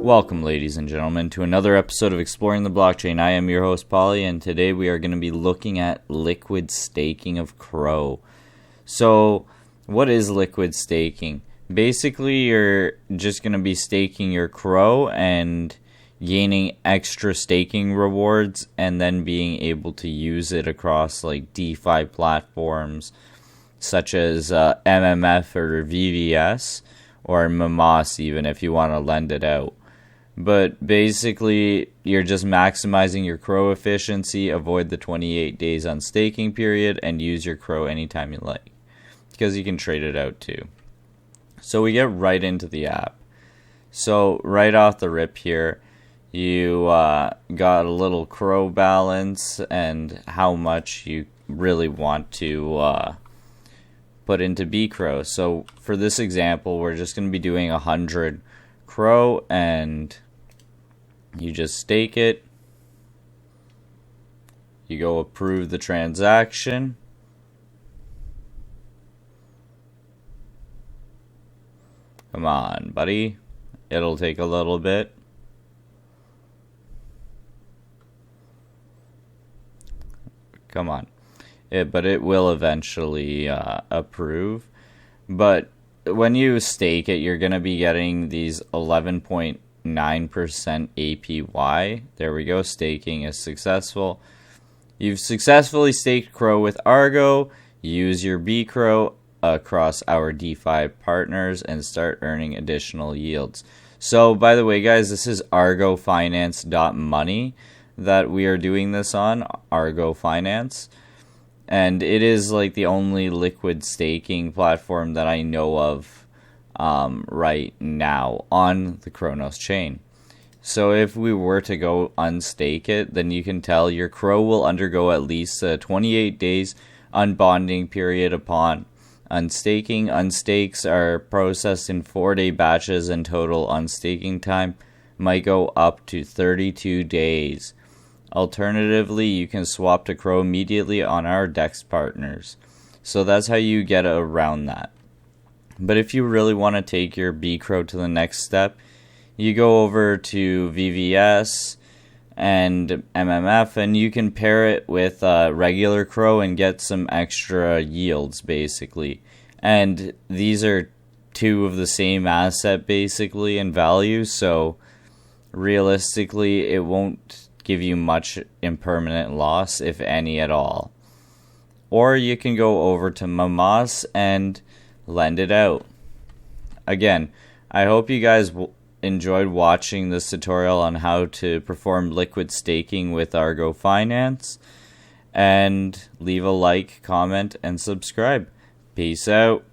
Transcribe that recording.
Welcome, ladies and gentlemen, to another episode of Exploring the Blockchain. I am your host, Polly, and today we are going to be looking at liquid staking of CRO. So, what is liquid staking? Basically, you're just going to be staking your CRO and gaining extra staking rewards and then being able to use it across like DeFi platforms such as MMF or VVS or Mamos even if you want to lend it out. But basically, you're just maximizing your CRO efficiency, avoid the 28 days on staking period, and use your CRO anytime you like. Because you can trade it out too. So we get right into the app. So right off the rip here, you got a little CRO balance and how much you really want to put into bCRO. So for this example, we're just going to be doing 100 CRO, and you just stake it. You go approve the transaction. Come on, buddy. It'll take a little bit. Come on. But it will eventually approve. But when you stake it, you're going to be getting these 11.9% APY. There we go. Staking is successful. You've successfully staked CRO with Argo. Use your bCRO across our DeFi partners and start earning additional yields. So, by the way, guys, this is argofinance.money that we are doing this on, Argo Finance. And it is like the only liquid staking platform that I know of right now on the Kronos chain. So if we were to go unstake it, then you can tell your CRO will undergo at least a 28 days unbonding period upon unstaking. Unstakes are processed in 4-day batches, and total unstaking time might go up to 32 days. Alternatively, you can swap to CRO immediately on our DEX partners. So that's how you get around that. But if you really want to take your bCRO to the next step, you go over to VVS and MMF, and you can pair it with regular CRO and get some extra yields, basically. And these are two of the same asset, basically, in value, so realistically, it won't give you much impermanent loss, if any at all. Or you can go over to Mamos and lend it out. Again, I hope you guys enjoyed watching this tutorial on how to perform liquid staking with Argo Finance. And leave a like, comment, and subscribe. Peace out.